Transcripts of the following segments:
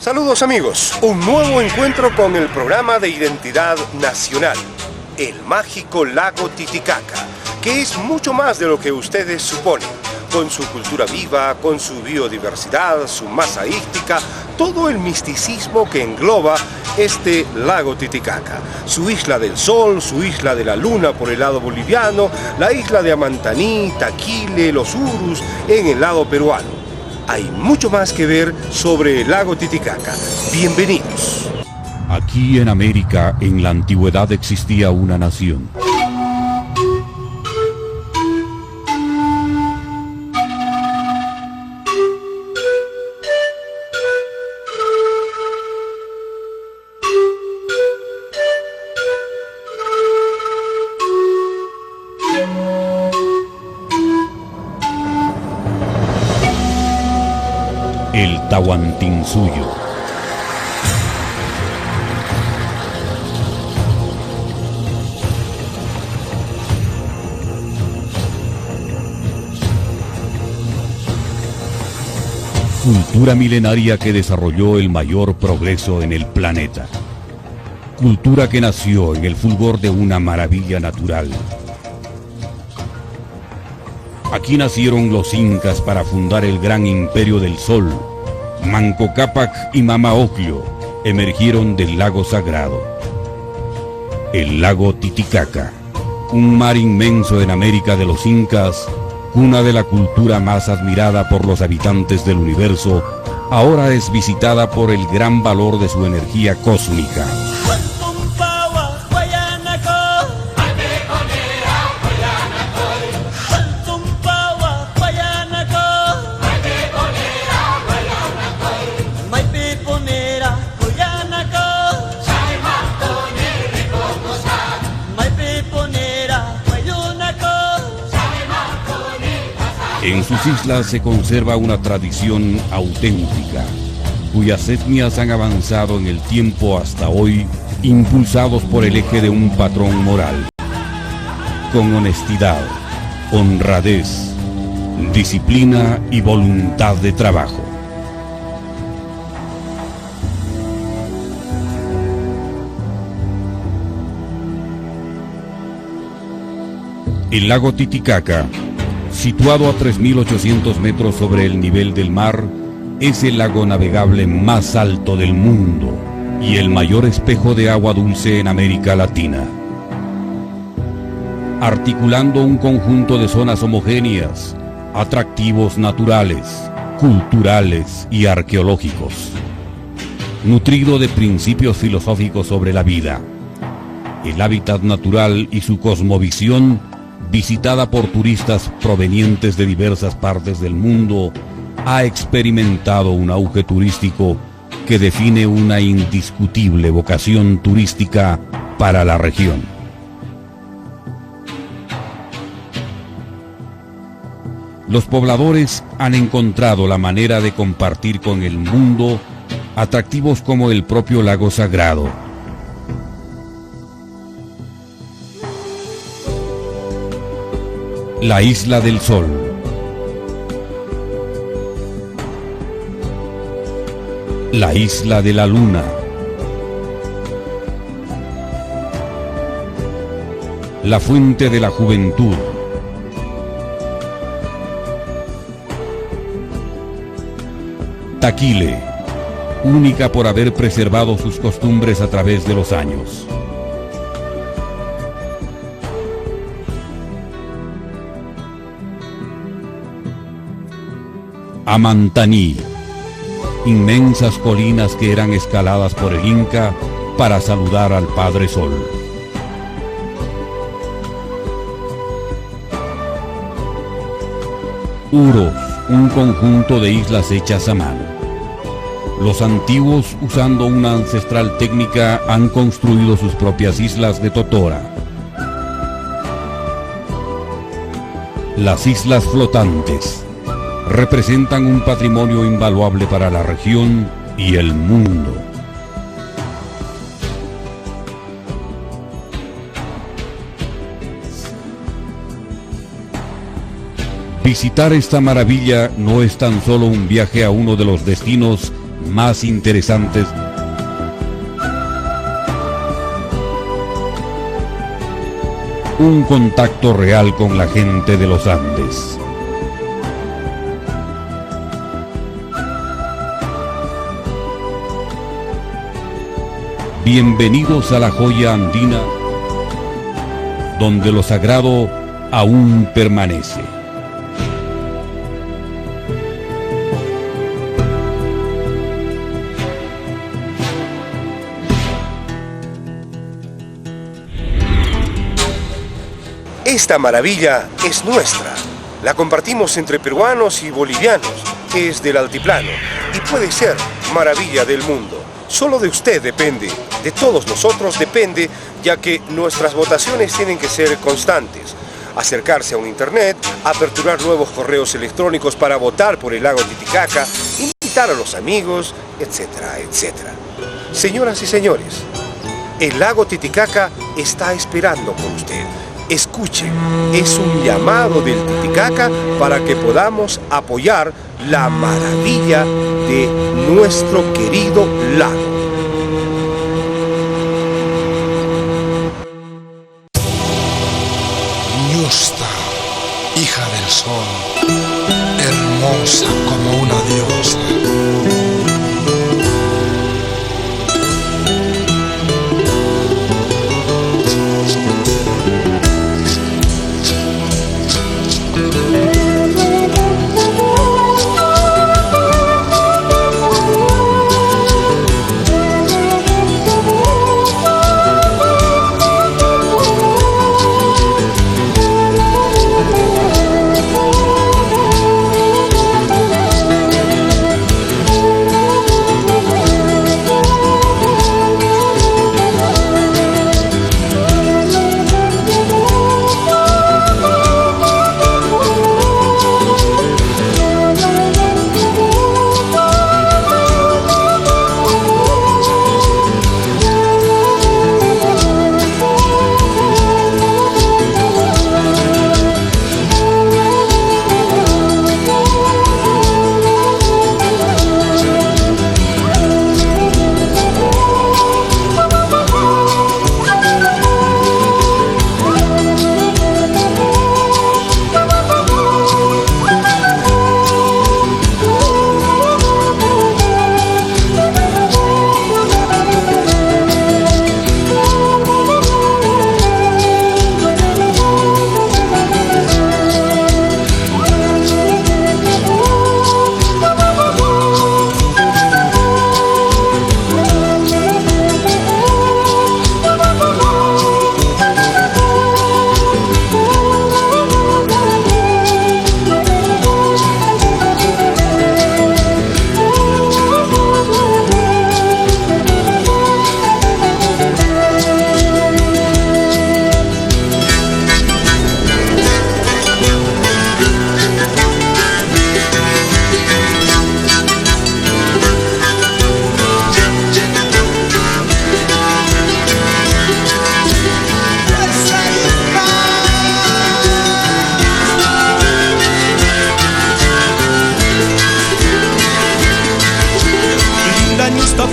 Saludos amigos, un nuevo encuentro con el programa de identidad nacional, el mágico lago Titicaca, que es mucho más de lo que ustedes suponen, con su cultura viva, con su biodiversidad, su masa íctica, todo el misticismo que engloba este lago Titicaca, su isla del sol, su isla de la luna por el lado boliviano, la isla de Amantaní, Taquile, los Urus en el lado peruano. Hay mucho más que ver sobre el lago Titicaca. Bienvenidos. Aquí en América, en la antigüedad existía una nación. El Tahuantinsuyo. Cultura milenaria que desarrolló el mayor progreso en el planeta. Cultura que nació en el fulgor de una maravilla natural. Aquí nacieron los incas para fundar el gran imperio del sol. Manco Cápac y Mama Ocllo emergieron del lago sagrado. El lago Titicaca, un mar inmenso en América de los incas, cuna de la cultura más admirada por los habitantes del universo, ahora es visitada por el gran valor de su energía cósmica. En sus islas se conserva una tradición auténtica, cuyas etnias han avanzado en el tiempo hasta hoy, impulsados por el eje de un patrón moral, con honestidad, honradez, disciplina y voluntad de trabajo. El lago Titicaca, situado a 3.800 metros sobre el nivel del mar, es el lago navegable más alto del mundo y el mayor espejo de agua dulce en América Latina. Articulando un conjunto de zonas homogéneas, atractivos naturales, culturales y arqueológicos. Nutrido de principios filosóficos sobre la vida, el hábitat natural y su cosmovisión, visitada por turistas provenientes de diversas partes del mundo, ha experimentado un auge turístico que define una indiscutible vocación turística para la región. Los pobladores han encontrado la manera de compartir con el mundo atractivos como el propio lago sagrado. La isla del sol. La isla de la luna. La fuente de la juventud. Taquile, única por haber preservado sus costumbres a través de los años. Amantaní, inmensas colinas que eran escaladas por el Inca para saludar al Padre Sol. Uros, un conjunto de islas hechas a mano. Los antiguos, usando una ancestral técnica, han construido sus propias islas de totora. Las islas flotantes representan un patrimonio invaluable para la región y el mundo. Visitar esta maravilla no es tan solo un viaje a uno de los destinos más interesantes un contacto real con la gente de los Andes. Bienvenidos a la joya andina, donde lo sagrado aún permanece. Esta maravilla es nuestra. La compartimos entre peruanos y bolivianos. Es del altiplano y puede ser maravilla del mundo. Solo de usted depende, de todos nosotros depende, ya que nuestras votaciones tienen que ser constantes. Acercarse a un internet, aperturar nuevos correos electrónicos para votar por el lago Titicaca, invitar a los amigos, etcétera, etcétera. Señoras y señores, el lago Titicaca está esperando por usted. Escuche, es un llamado del Titicaca para que podamos apoyar la maravilla de nuestro querido lago. Ñusta, hija del sol, hermosa como una diosa.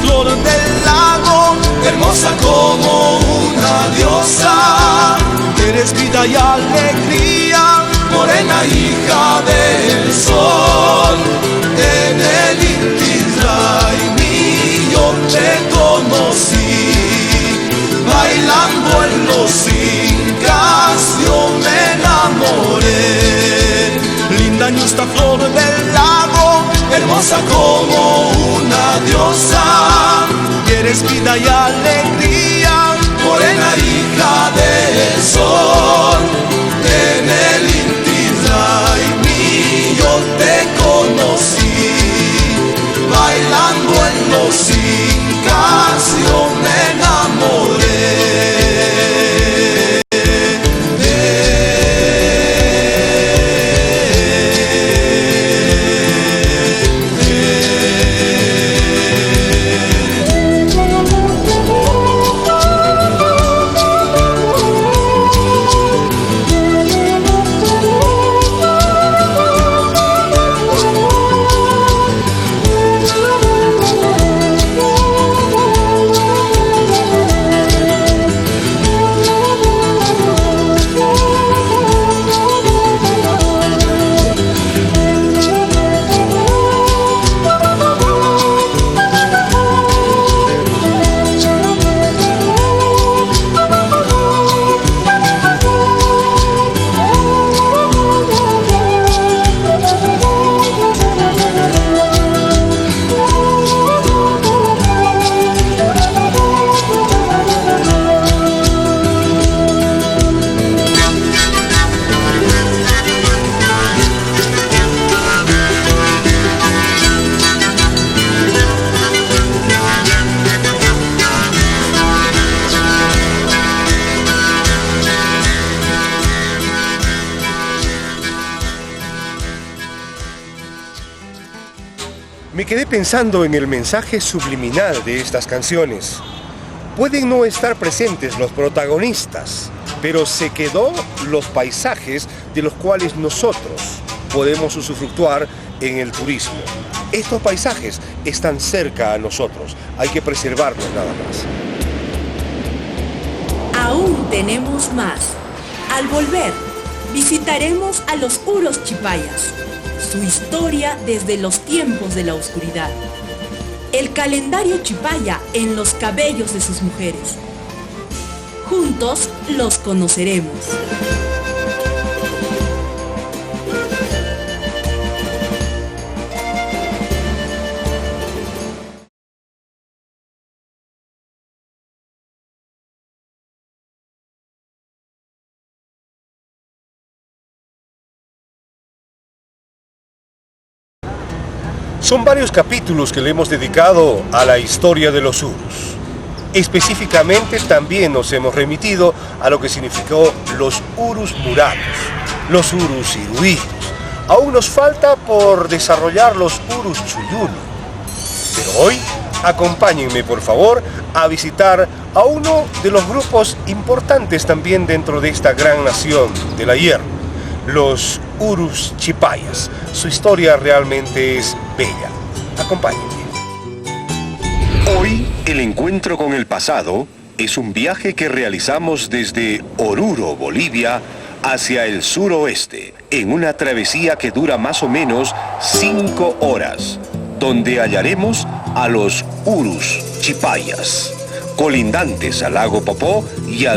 Flor del lago, hermosa como una diosa, eres vida y alegría, morena hija del sol. En el Inti Raymi yo te conocí, bailando en los incas yo me enamoré. Linda Ñusta, flor del lago, hermosa como una diosa, eres vida y alegría, morena hija del sol. En el Inti Raymi yo te conocí, bailando en los incas yo me enamoré. quedé pensando en el mensaje subliminal de estas canciones. Pueden no estar presentes los protagonistas, pero se quedó los paisajes de los cuales nosotros podemos usufructuar en el turismo. Estos paisajes están cerca a nosotros, hay que preservarlos nada más. Aún tenemos más. Al volver, visitaremos a los Urus Chipayas, su historia desde los tiempos de la oscuridad. El calendario chipaya en los cabellos de sus mujeres. Juntos los conoceremos. Son varios capítulos que le hemos dedicado a la historia de los Urus. Específicamente también nos hemos remitido a lo que significó los Urus murados, los Urus iruitos. Aún nos falta por desarrollar los Urus chuyuni. Pero hoy, acompáñenme por favor a visitar a uno de los grupos importantes también dentro de esta gran nación de la hierba, los Urus Chipayas. Su historia realmente es bella. Acompáñenme. Hoy, el encuentro con el pasado es un viaje que realizamos desde Oruro, Bolivia, hacia el suroeste, en una travesía que dura más o menos 5 horas, donde hallaremos a los Urus Chipayas, colindantes al lago Popó y al